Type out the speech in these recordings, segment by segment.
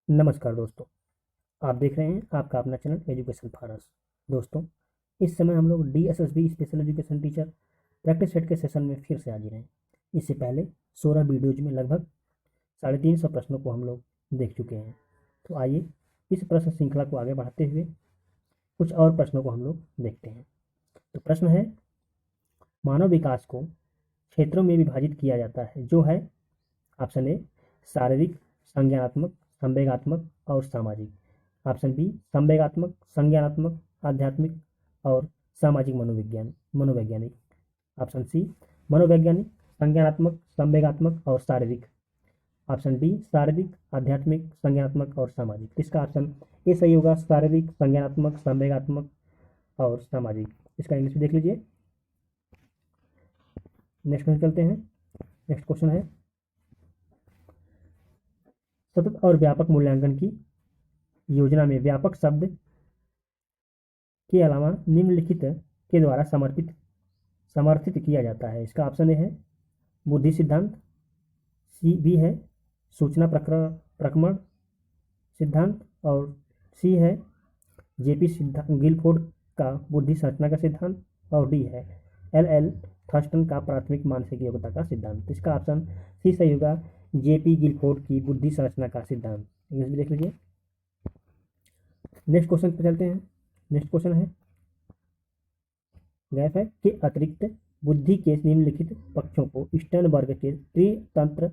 नमस्कार दोस्तों, आप देख रहे हैं आपका अपना चैनल एजुकेशन फॉर अस। दोस्तों, इस समय हम लोग DSSB special education teacher practice set के सेशन में फिर से हाजिर हैं। इससे पहले 16 वीडियोज में लगभग 350 प्रश्नों को हम लोग देख चुके हैं। तो आइए इस प्रश्न श्रृंखला को आगे बढ़ाते हुए कुछ और प्रश्नों को हम लोग देखते हैं। तो प्रश्न है, मानव विकास को क्षेत्रों में विभाजित किया जाता है जो है ऑप्शन ए शारीरिक, संज्ञानात्मक, संवेगात्मक और सामाजिक। ऑप्शन बी संवेगात्मक, संज्ञानात्मक, आध्यात्मिक और सामाजिक मनोवैज्ञानिक। ऑप्शन सी मनोवैज्ञानिक, संज्ञानात्मक, संवेगात्मक और शारीरिक। ऑप्शन डी शारीरिक, आध्यात्मिक, संज्ञानात्मक और सामाजिक। इसका ऑप्शन ए सही होगा, शारीरिक, संज्ञानात्मक, संवेगात्मक और सामाजिक। इसका इंग्लिश देख लीजिए। नेक्स्ट क्वेश्चन चलते हैं। नेक्स्ट क्वेश्चन है, सतत और व्यापक मूल्यांकन की योजना में व्यापक शब्द के अलावा निम्नलिखित के द्वारा समर्थित किया जाता है। इसका ऑप्शन ए है बुद्धि सिद्धांत, सी बी है सूचना प्रक्रमण सिद्धांत और सी है जेपी गिलफोर्ड का बुद्धि संरचना का सिद्धांत और डी है LL थर्स्टन का प्राथमिक मानसिक योग्यता का सिद्धांत। इसका ऑप्शन सी सही होगा, जेपी गिलफोर्ड की बुद्धि संरचना का सिद्धांत। इंग्लिश भी देख लीजिए। नेक्स्ट क्वेश्चन पे चलते हैं। नेक्स्ट क्वेश्चन है, गैप है के अतिरिक्त बुद्धि के निम्नलिखित पक्षों को स्टर्नबर्ग के त्रितंत्र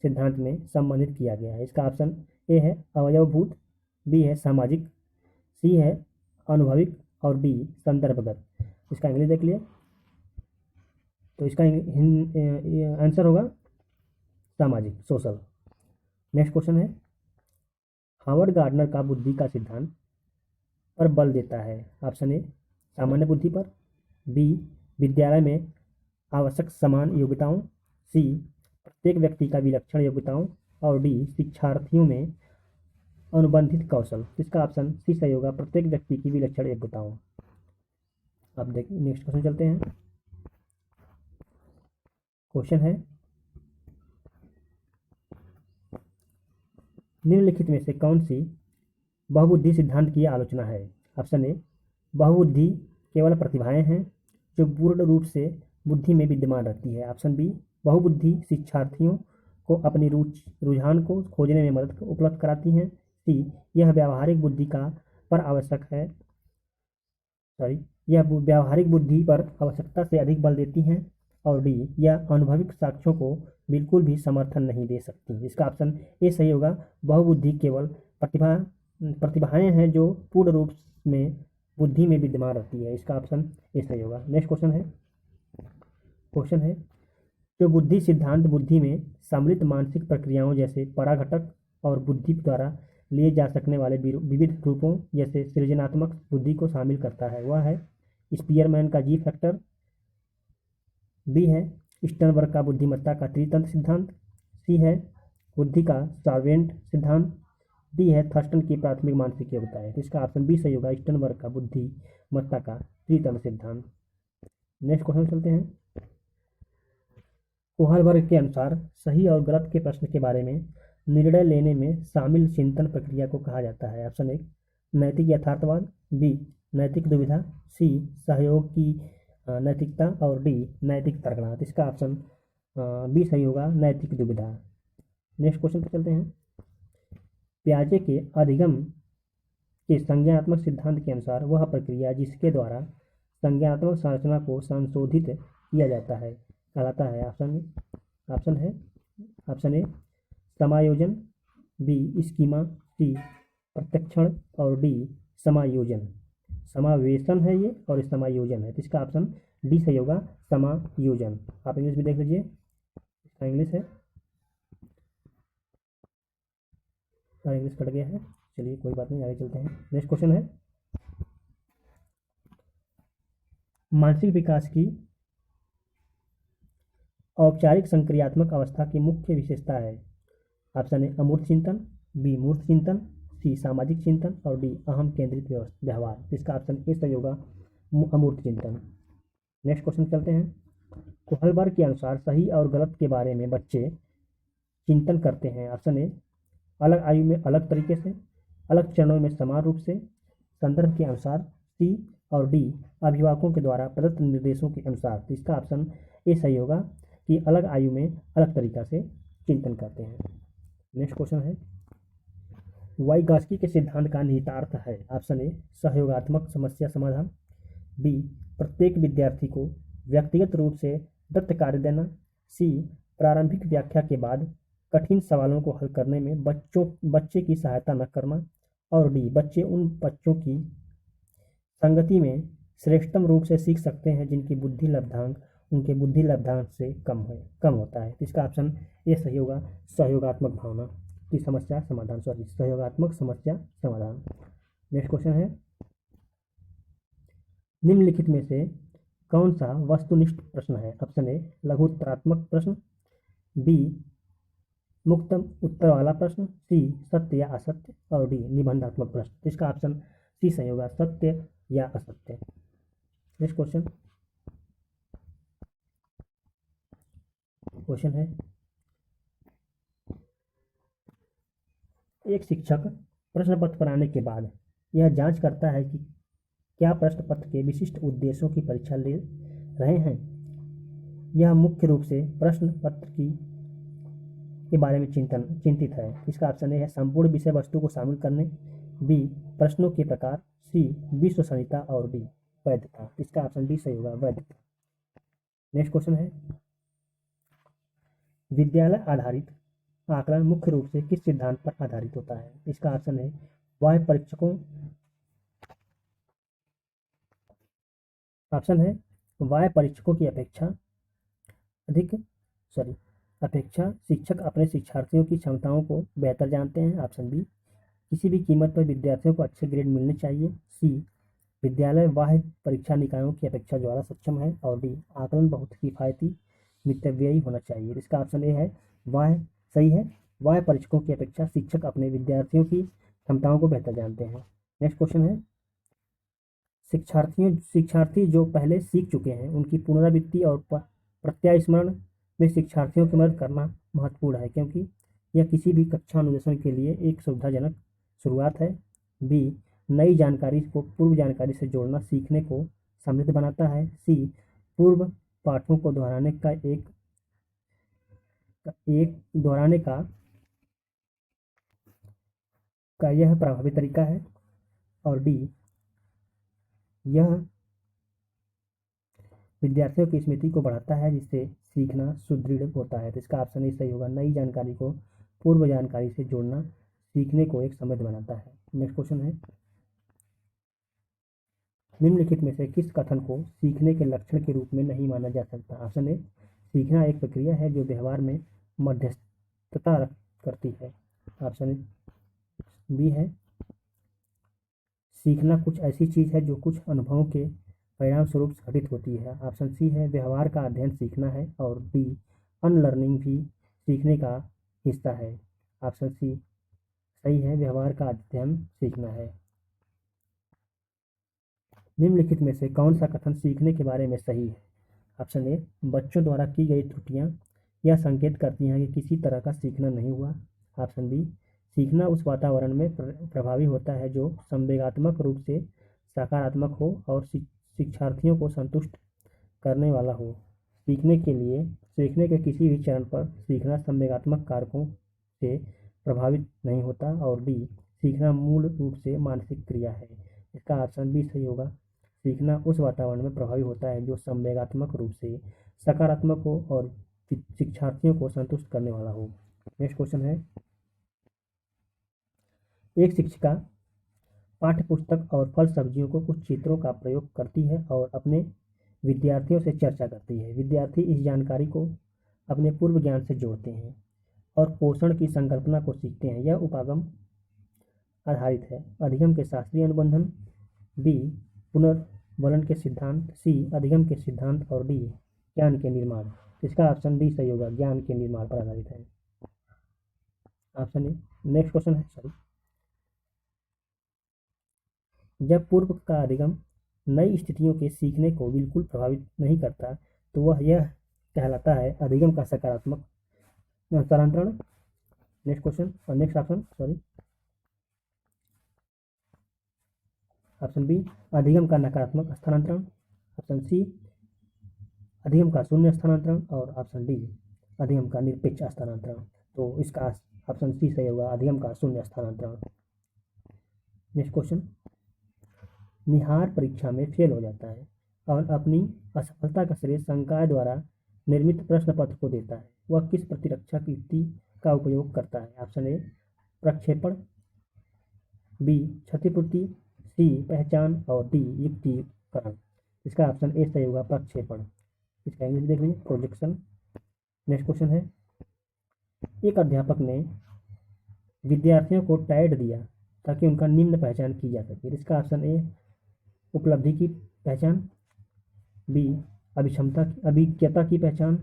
सिद्धांत में संबंधित किया गया है। इसका ऑप्शन ए है अवयवभूत, बी है सामाजिक, सी है अनुभविक और डी संदर्भगत। इसका इंग्लिश देख लिया। तो इसका आंसर होगा सामाजिक, सोशल। नेक्स्ट क्वेश्चन है, हावर्ड गार्डनर का बुद्धि का सिद्धांत पर बल देता है। ऑप्शन ए सामान्य बुद्धि पर, बी विद्यालय में आवश्यक समान योग्यताओं, सी प्रत्येक व्यक्ति का विलक्षण योग्यताओं और डी शिक्षार्थियों में अनुबंधित कौशल। इसका ऑप्शन सी सही होगा, प्रत्येक व्यक्ति की विलक्षण योग्यताओं। अब देखिए नेक्स्ट क्वेश्चन चलते हैं। क्वेश्चन है, निम्नलिखित में से कौन सी बहुबुद्धि सिद्धांत की आलोचना है। ऑप्शन ए बहुबुद्धि केवल प्रतिभाएं हैं जो पूर्ण रूप से बुद्धि में विद्यमान रहती है। ऑप्शन बी बहुबुद्धि शिक्षार्थियों को अपनी रुझान को खोजने में मदद उपलब्ध कराती हैं। सी यह व्यावहारिक बुद्धि पर आवश्यकता से अधिक बल देती हैं और डी यह अनुभविक साक्ष्यों को बिल्कुल भी समर्थन नहीं दे सकती। इसका ऑप्शन ए सही होगा, बहुबुद्धि केवल प्रतिभाएं हैं जो पूर्ण रूप में बुद्धि में विद्यमान रहती है। इसका ऑप्शन ए सही होगा। नेक्स्ट क्वेश्चन है, जो बुद्धि सिद्धांत बुद्धि में सम्मिलित मानसिक प्रक्रियाओं जैसे पराघटक और बुद्धि द्वारा लिए जा सकने वाले विविध रूपों जैसे सृजनात्मक बुद्धि को शामिल करता है, वह है स्पीयरमैन का जी फैक्टर, बी है स्टर्नबर्ग का बुद्धिमत्ता का त्रितंत्र सिद्धांत, सी है बुद्धि का सॉल्वेंट सिद्धांत, डी है थर्स्टन की प्राथमिक मानसिक योग्यता है। इसका ऑप्शन बी सही होगा, स्टर्नबर्ग का बुद्धिमत्ता का त्रितंत्र सिद्धांत। नेक्स्ट क्वेश्चन चलते हैं। कोहलबर्ग के अनुसार सही और गलत के प्रश्न के बारे में निर्णय लेने में शामिल चिंतन प्रक्रिया को कहा जाता है। ऑप्शन ए नैतिक यथार्थवाद, बी नैतिक दुविधा, सी सहयोग की नैतिकता और डी नैतिक तर्कणार्थ। इसका ऑप्शन बी सही होगा, नैतिक दुविधा। नेक्स्ट क्वेश्चन पर चलते हैं। पियाजे के अधिगम के संज्ञानात्मक सिद्धांत के अनुसार वह प्रक्रिया जिसके द्वारा संज्ञानात्मक संरचना को संशोधित किया जाता है कहलाता है। ऑप्शन ए समायोजन, बी स्कीमा, सी प्रत्यक्षण और डी समायोजन। समावेशन है ये और समायोजन है, तो इसका ऑप्शन डी सही होगा, समायोजन। आप इंग्लिश भी देख लीजिए। इसका इंग्लिश है, इंग्लिश कट गया है, चलिए कोई बात नहीं, आगे चलते हैं। नेक्स्ट क्वेश्चन है, मानसिक विकास की औपचारिक संक्रियात्मक अवस्था की मुख्य विशेषता है। ऑप्शन ए अमूर्त चिंतन, बी मूर्त चिंतन, सी सामाजिक चिंतन और डी अहम केंद्रित व्यवहार। इसका ऑप्शन ए सही होगा, अमूर्त चिंतन। नेक्स्ट क्वेश्चन चलते हैं। कोहलबर्ग के अनुसार सही और गलत के बारे में बच्चे चिंतन करते हैं। ऑप्शन ए अलग आयु में अलग तरीके से, अलग चरणों में समान रूप से, संदर्भ के अनुसार। सी और डी अभिभावकों के द्वारा प्रदत्त निर्देशों के अनुसार। तो इसका ऑप्शन ए सही होगा कि अलग आयु में अलग तरीका से चिंतन करते हैं। नेक्स्ट क्वेश्चन है, वाइगास्की के सिद्धांत का निहितार्थ है। ऑप्शन ए सहयोगात्मक समस्या समाधान, बी प्रत्येक विद्यार्थी को व्यक्तिगत रूप से दत्त कार्य देना, सी प्रारंभिक व्याख्या के बाद कठिन सवालों को हल करने में बच्चे की सहायता न करना, और डी बच्चे उन बच्चों की संगति में श्रेष्ठतम रूप से सीख सकते हैं जिनकी बुद्धि लब्धांक उनके बुद्धि लब्धांक से कम होता है। इसका ऑप्शन ए सही होगा, सहयोगात्मक भावना की समस्या समाधान, सहयोगात्मक समस्या समाधान। नेक्स्ट क्वेश्चन है, निम्नलिखित में से कौन सा वस्तुनिष्ठ प्रश्न है। ऑप्शन ए लघुत्तरात्मक प्रश्न, बी मुक्त उत्तर वाला प्रश्न, सी सत्य या असत्य, और डी निबंधात्मक प्रश्न। तो इसका ऑप्शन सी सही होगा, सत्य या असत्य। नेक्स्ट क्वेश्चन है, एक शिक्षक प्रश्न पत्र बनाने के बाद यह जांच करता है कि क्या प्रश्न पत्र के विशिष्ट उद्देश्यों की परीक्षा ले रहे हैं। यह मुख्य रूप से प्रश्न पत्र के बारे में चिंतित है। इसका ऑप्शन ए है संपूर्ण विषय वस्तु को शामिल करने, बी प्रश्नों के प्रकार, सी विश्वसनीयता, और डी वैधता। इसका ऑप्शन डी सही होगा, वैधता। नेक्स्ट क्वेश्चन है, विद्यालय आधारित आकलन मुख्य रूप से किस सिद्धांत पर आधारित होता है। इसका ऑप्शन है वाह्य परीक्षकों, ऑप्शन है वाह्य परीक्षकों की अपेक्षा शिक्षक अपने शिक्षार्थियों की क्षमताओं को बेहतर जानते हैं। ऑप्शन बी किसी भी कीमत पर विद्यार्थियों को अच्छे ग्रेड मिलने चाहिए, सी विद्यालय बाह्य परीक्षा निकायों की अपेक्षा द्वारा सक्षम है, और डी आकलन बहुत किफायती मितव्ययी होना चाहिए। इसका ऑप्शन ए है वाह्य सही है, वाह्य परीक्षकों की अपेक्षा शिक्षक अपने विद्यार्थियों की क्षमताओं को बेहतर जानते हैं। नेक्स्ट क्वेश्चन है, शिक्षार्थी जो पहले सीख चुके हैं उनकी पुनरावृत्ति और प्रत्यास्मरण में शिक्षार्थियों की मदद करना महत्वपूर्ण है, क्योंकि यह किसी भी कक्षा अनुदेशन के लिए एक सुविधाजनक शुरुआत है। बी नई जानकारी को पूर्व जानकारी से जोड़ना सीखने को समृद्ध बनाता है, सी पूर्व पाठों को दोहराने का यह प्रभावी तरीका है, और डी यह विद्यार्थियों की स्मृति को बढ़ाता है जिससे सीखना सुदृढ़ होता है। तो इसका ऑप्शन ही सही होगा, नई जानकारी को पूर्व जानकारी से जोड़ना सीखने को एक समृद्ध बनाता है। नेक्स्ट क्वेश्चन है, निम्नलिखित में से किस कथन को सीखने के लक्षण के रूप में नहीं माना जा सकता। ऑप्शन ए सीखना एक प्रक्रिया है जो व्यवहार में मध्यस्थता करती है। ऑप्शन बी है सीखना कुछ ऐसी चीज है जो कुछ अनुभवों के परिणाम स्वरूप घटित होती है। ऑप्शन सी है व्यवहार का अध्ययन सीखना है, और डी अनलर्निंग भी सीखने का हिस्सा है। ऑप्शन सी सही है, व्यवहार का अध्ययन सीखना है। निम्नलिखित में से कौन सा कथन सीखने के बारे में सही है। ऑप्शन ए बच्चों द्वारा की गई त्रुटियां यह संकेत करती हैं कि किसी तरह का सीखना नहीं हुआ। ऑप्शन बी सीखना उस वातावरण में प्रभावी होता है जो संवेगात्मक रूप से सकारात्मक हो और शिक्षार्थियों को संतुष्ट करने वाला हो। सीखने के किसी भी चरण पर सीखना संवेगात्मक कारकों से प्रभावित नहीं होता, और डी सीखना मूल रूप से मानसिक क्रिया है। इसका ऑप्शन बी सही होगा, सीखना उस वातावरण में प्रभावी होता है जो संवेगात्मक रूप से सकारात्मक हो और शिक्षार्थियों को संतुष्ट करने वाला हो। नेक्स्ट क्वेश्चन है, एक शिक्षिका पाठ्य पुस्तक और फल सब्जियों को कुछ चित्रों का प्रयोग करती है और अपने विद्यार्थियों से चर्चा करती है। विद्यार्थी इस जानकारी को अपने पूर्व ज्ञान से जोड़ते हैं और पोषण की संकल्पना को सीखते हैं। यह उपागम आधारित है, अधिगम के शास्त्रीय अनुबंधन, बी पुनर्वलन के सिद्धांत, सी अधिगम के सिद्धांत, और डी ज्ञान के निर्माण। इसका ऑप्शन डी सही होगा, ज्ञान के निर्माण पर आधारित है। ऑप्शन ए। नेक्स्ट क्वेश्चन है, जब पूर्व का अधिगम नई स्थितियों के सीखने को बिल्कुल प्रभावित नहीं करता तो वह यह कहलाता है अधिगम का सकारात्मक स्थानांतरण। नेक्स्ट क्वेश्चन और नेक्स्ट ऑप्शन ऑप्शन बी अधिगम का नकारात्मक स्थानांतरण, ऑप्शन सी अधिगम का शून्य स्थानांतरण और ऑप्शन डी अधिगम का निरपेक्ष स्थानांतरण। तो इसका ऑप्शन सी सही होगा, अधिगम का शून्य स्थानांतरण। नेक्स्ट क्वेश्चन, निहार परीक्षा में फेल हो जाता है और अपनी असफलता का श्रेय संकाय द्वारा निर्मित प्रश्न पत्र को देता है, वह किस प्रतिरक्षा युक्ति का उपयोग करता है? ऑप्शन ए प्रक्षेपण, बी क्षतिपूर्ति, सी पहचान और डी युक्तिकरण। इसका ऑप्शन ए सही होगा, प्रक्षेपण। इसका इंग्लिश देख लीजिए, प्रोजेक्शन। नेक्स्ट क्वेश्चन है, एक अध्यापक ने विद्यार्थियों को टैग दिया ताकि उनका निम्न पहचान की जा सके। इसका ऑप्शन ए उपलब्धि की पहचान, बी अभिज्ञता की पहचान,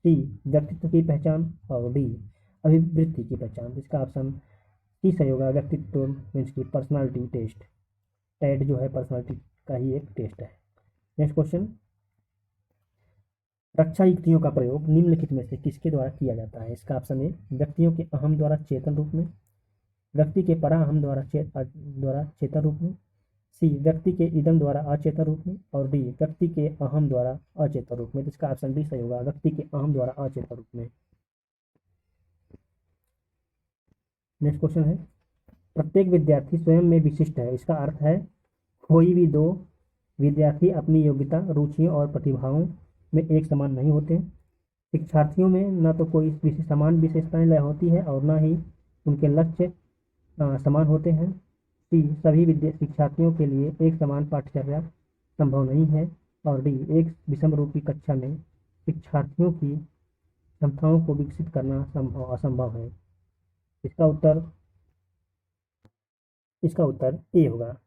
सी व्यक्तित्व की पहचान और डी अभिवृत्ति की पहचान। इसका ऑप्शन सी सही होगा, व्यक्तित्व मीन्स की पर्सनालिटी टेस्ट। टैग जो है पर्सनालिटी का ही एक टेस्ट है। नेक्स्ट क्वेश्चन, रक्षा युक्तियों का प्रयोग निम्नलिखित में से किसके द्वारा किया जाता है? इसका ऑप्शन ए व्यक्तियों के अहम द्वारा चेतन रूप में, व्यक्ति के पराअहम द्वारा चेतन रूप में, सी व्यक्ति के इदम द्वारा अचेतन रूप में और डी व्यक्ति के अहम द्वारा अचेतन रूप में। इसका ऑप्शन डी सही होगा, व्यक्ति के अहम द्वारा अचेतन रूप में। नेक्स्ट क्वेश्चन है, प्रत्येक विद्यार्थी स्वयं में विशिष्ट है। इसका अर्थ है कोई भी दो विद्यार्थी अपनी योग्यता, रुचियों और प्रतिभाओं में एक समान नहीं होते। शिक्षार्थियों में न तो कोई समान विशेषताएं होती है और न ही उनके लक्ष्य समान होते हैं। सी सभी शिक्षार्थियों के लिए एक समान पाठ्यचर्या संभव नहीं है और डी एक विषम रूपी कक्षा में शिक्षार्थियों की क्षमताओं को विकसित करना असंभव है। इसका उत्तर ए होगा,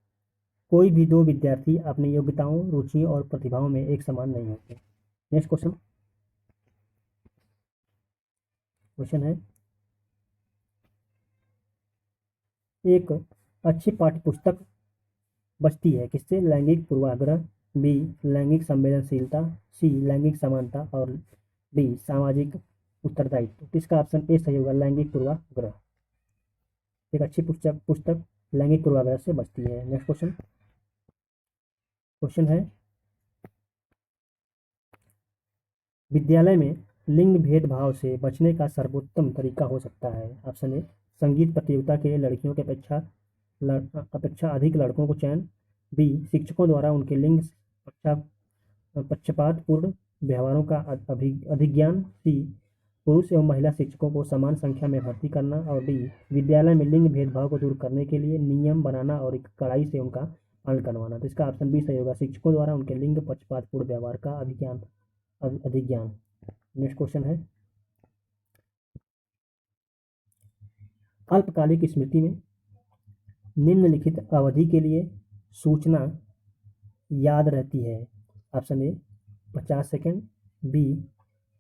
कोई भी दो विद्यार्थी अपनी योग्यताओं, रुचियों और प्रतिभाओं में एक समान नहीं होते। नेक्स्ट क्वेश्चन है, एक अच्छी पाठ्यपुस्तक बचती है किससे? लैंगिक पूर्वाग्रह, बी लैंगिक संवेदनशीलता, सी लैंगिक समानता और डी सामाजिक उत्तरदायित्व। इसका ऑप्शन ए सही होगा, लैंगिक पूर्वाग्रह। एक अच्छी पुस्तक लैंगिक पूर्वाग्रह से बचती है। नेक्स्ट क्वेश्चन है, विद्यालय में लिंग भेदभाव से बचने का सर्वोत्तम तरीका हो सकता है। ऑप्शन ए संगीत प्रतियोगिता के लिए लड़कियों की अपेक्षा अधिक लड़कों को चयन, बी शिक्षकों द्वारा उनके लिंग पक्षपातपूर्ण व्यवहारों का अधिज्ञान, सी पुरुष एवं महिला शिक्षकों को समान संख्या में भर्ती करना और डी विद्यालय में लिंग भेदभाव को दूर करने के लिए नियम बनाना और एक कड़ाई से उनका पालन करवाना। तो इसका ऑप्शन बी सही होगा, शिक्षकों द्वारा उनके लिंग पक्षपातपूर्ण व्यवहार का अधिज्ञान। नेक्स्ट क्वेश्चन है, अल्पकालिक स्मृति में निम्नलिखित अवधि के लिए सूचना याद रहती है। Option A 50 second, B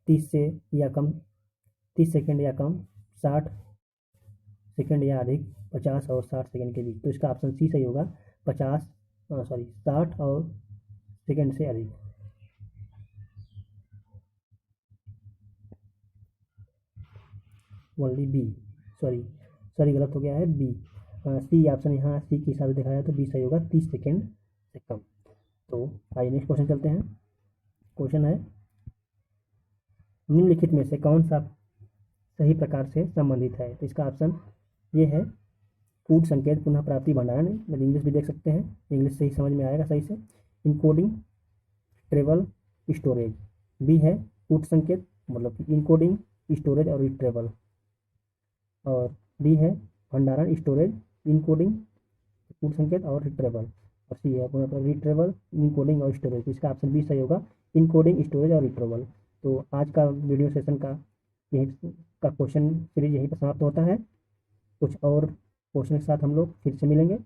30 second या कम, 60 सेकेंड या अधिक, 50 और 60 सेकेंड के बीच। तो इसका ऑप्शन सी सही होगा, 60 और सेकेंड से अधिक। ओनली बी, सॉरी गलत हो गया है, बी सी ऑप्शन यहाँ सी के हिसाब से दिखाया तो बी सही होगा, 30 सेकेंड से कम। तो आइए नेक्स्ट क्वेश्चन चलते हैं। क्वेश्चन है, निम्नलिखित में से कौन सा सही प्रकार से संबंधित है? तो इसका ऑप्शन ये है, कूट संकेत पुनः प्राप्ति भंडारण। मतलब इंग्लिश भी देख सकते हैं, इंग्लिश से ही समझ में आएगा सही से। Encoding, travel, storage. बी है कूट संकेत, मतलब इनकोडिंग, स्टोरेज और रिट्रेवल। और डी है भंडारण, स्टोरेज, इनकोडिंग, कूट संकेत और रिट्रेवल। और सी है रिट्रेवल, इनकोडिंग और स्टोरेज। इसका ऑप्शन बी सही होगा, इनकोडिंग, स्टोरेज और रिट्रेवल। तो आज का वीडियो सेशन का क्वेश्चन सीरीज यहीं पर समाप्त होता है। कुछ और क्वेश्चन के साथ हम लोग फिर से मिलेंगे।